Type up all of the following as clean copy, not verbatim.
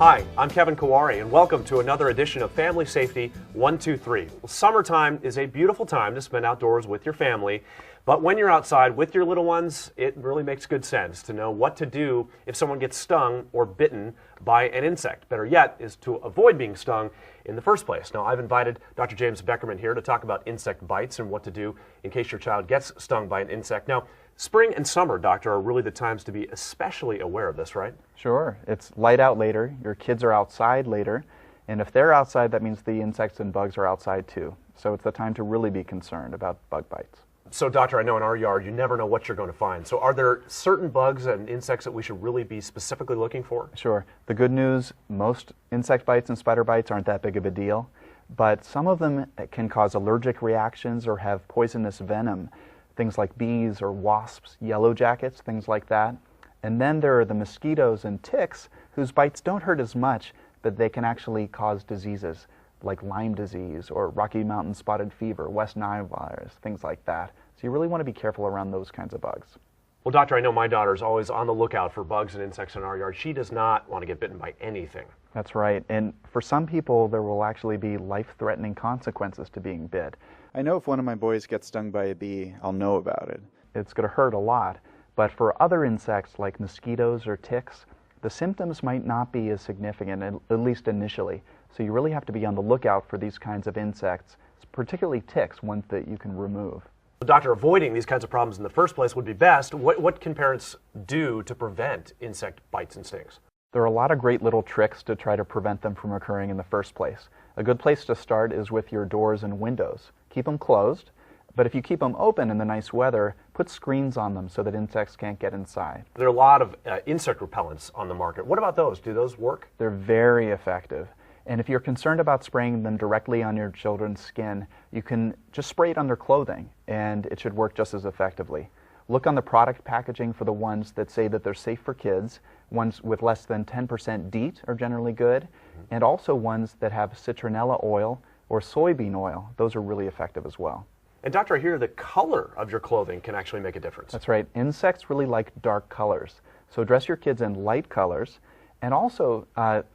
Hi, I'm Kevin Kawari, and welcome to another edition of Family Safety 123. Well, summertime is a beautiful time to spend outdoors with your family, but when you're outside with your little ones, it really makes good sense to know what to do if someone gets stung or bitten by an insect. Better yet is to avoid being stung in the first place. Now, I've invited Dr. James Beckerman here to talk about insect bites and what to do in case your child gets stung by an insect. Now, spring and summer, doctor, are really the times to be especially aware of this, right? Sure. It's light out later, your kids are outside later, and if they're outside, that means the insects and bugs are outside too. So it's the time to really be concerned about bug bites. So, doctor, I know in our yard you never know what you're going to find. So are there certain bugs and insects that we should really be specifically looking for? Sure. The good news, most insect bites and spider bites aren't that big of a deal, but some of them can cause allergic reactions or have poisonous venom. Things like bees or wasps, yellow jackets, things like that. And then there are the mosquitoes and ticks whose bites don't hurt as much, but they can actually cause diseases like Lyme disease or Rocky Mountain spotted fever, West Nile virus, things like that. So you really want to be careful around those kinds of bugs. Well, doctor, I know my daughter's always on the lookout for bugs and insects in our yard. She does not want to get bitten by anything. That's right. And for some people, there will actually be life-threatening consequences to being bit. I know if one of my boys gets stung by a bee, I'll know about it. It's going to hurt a lot. But for other insects like mosquitoes or ticks, the symptoms might not be as significant, at least initially. So you really have to be on the lookout for these kinds of insects, particularly ticks, ones that you can remove. Well, doctor, avoiding these kinds of problems in the first place would be best. What can parents do to prevent insect bites and stings? There are a lot of great little tricks to try to prevent them from occurring in the first place. A good place to start is with your doors and windows. Keep them closed, but if you keep them open in the nice weather, put screens on them so that insects can't get inside. There are a lot of insect repellents on the market. What about those? Do those work? They're very effective. And if you're concerned about spraying them directly on your children's skin, you can just spray it on their clothing, and it should work just as effectively. Look on the product packaging for the ones that say that they're safe for kids. Ones with less than 10% DEET are generally good, and also ones that have citronella oil or soybean oil. Those are really effective as well. And doctor, I hear the color of your clothing can actually make a difference. That's right. Insects really like dark colors. So dress your kids in light colors, and also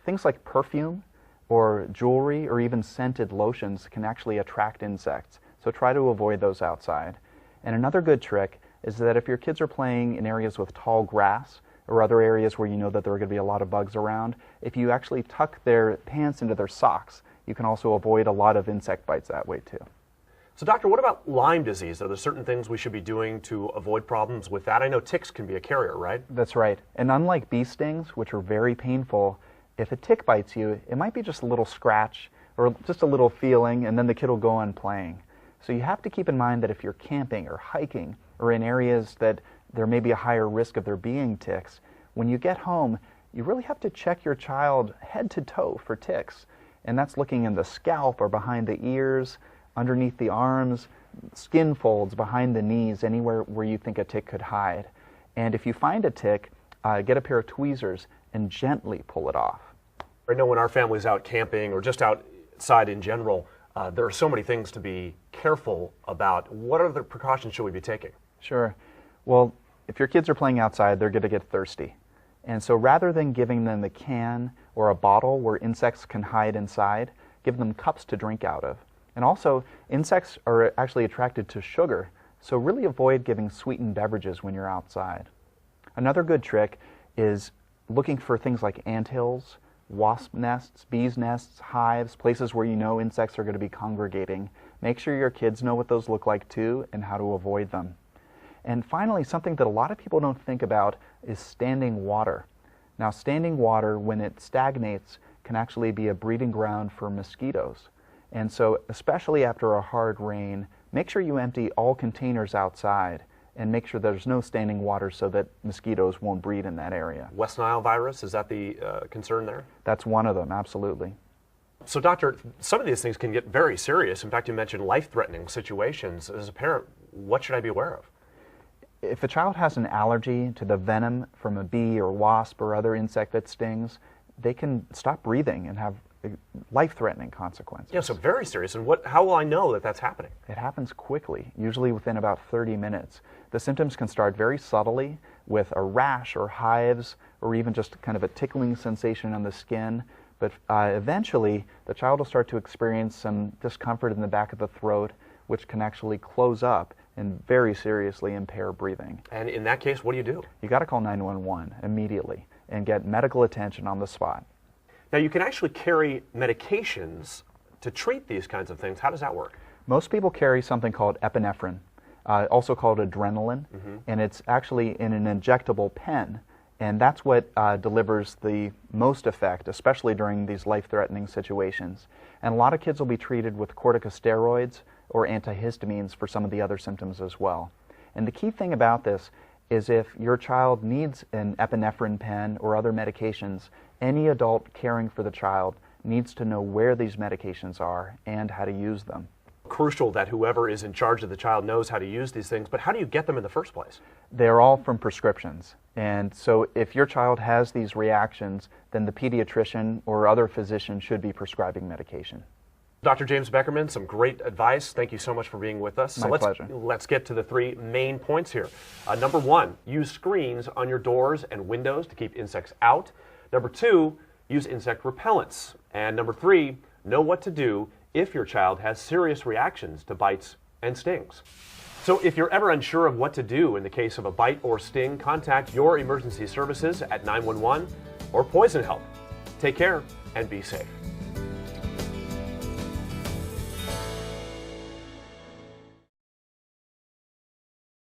things like perfume or jewelry or even scented lotions can actually attract insects. So try to avoid those outside. And another good trick is that if your kids are playing in areas with tall grass or other areas where you know that there are going to be a lot of bugs around, if you actually tuck their pants into their socks, you can also avoid a lot of insect bites that way too. So doctor, what about Lyme disease? Are there certain things we should be doing to avoid problems with that? I know ticks can be a carrier, right? That's right. And unlike bee stings, which are very painful, if a tick bites you, it might be just a little scratch or just a little feeling, and then the kid will go on playing. So you have to keep in mind that if you're camping or hiking or in areas that there may be a higher risk of there being ticks, when you get home, you really have to check your child head to toe for ticks. And that's looking in the scalp or behind the ears, underneath the arms, skin folds, behind the knees, anywhere where you think a tick could hide. And if you find a tick, get a pair of tweezers and gently pull it off. I know when our family's out camping or just outside in general, there are so many things to be careful about. What other precautions should we be taking? Sure. Well, if your kids are playing outside, they're going to get thirsty. And so rather than giving them a can or a bottle where insects can hide inside, give them cups to drink out of. And also, insects are actually attracted to sugar, so really avoid giving sweetened beverages when you're outside. Another good trick is looking for things like anthills, wasp nests, bees nests, hives, places where you know insects are going to be congregating. Make sure your kids know what those look like too and how to avoid them. And finally, something that a lot of people don't think about is standing water. Now, standing water, when it stagnates, can actually be a breeding ground for mosquitoes. And so, especially after a hard rain, make sure you empty all containers outside and make sure there's no standing water so that mosquitoes won't breed in that area. West Nile virus, is that the concern there? That's one of them, absolutely. So doctor, some of these things can get very serious. In fact, you mentioned life-threatening situations. As a parent, what should I be aware of? If a child has an allergy to the venom from a bee or wasp or other insect that stings, they can stop breathing and have life-threatening consequences. Yeah, so very serious. And how will I know that that's happening? It happens quickly, usually within about 30 minutes. The symptoms can start very subtly with a rash or hives or even just kind of a tickling sensation on the skin. But eventually, the child will start to experience some discomfort in the back of the throat, which can actually close up and very seriously impair breathing. And in that case, what do you do? You got to call 911 immediately and get medical attention on the spot. Now, you can actually carry medications to treat these kinds of things. How does that work? Most people carry something called epinephrine, also called adrenaline, and it's actually in an injectable pen. And that's what delivers the most effect, especially during these life-threatening situations. And a lot of kids will be treated with corticosteroids or antihistamines for some of the other symptoms as well. And the key thing about this is if your child needs an epinephrine pen or other medications, any adult caring for the child needs to know where these medications are and how to use them. Crucial that whoever is in charge of the child knows how to use these things, but how do you get them in the first place? They're all from prescriptions. And so if your child has these reactions, then the pediatrician or other physician should be prescribing medication. Dr. James Beckerman, some great advice. Thank you so much for being with us. So My pleasure. Let's get to the three main points here. Number one, use screens on your doors and windows to keep insects out. Number two, use insect repellents. And number three, know what to do if your child has serious reactions to bites and stings. So if you're ever unsure of what to do in the case of a bite or sting, contact your emergency services at 911 or Poison Help. Take care and be safe.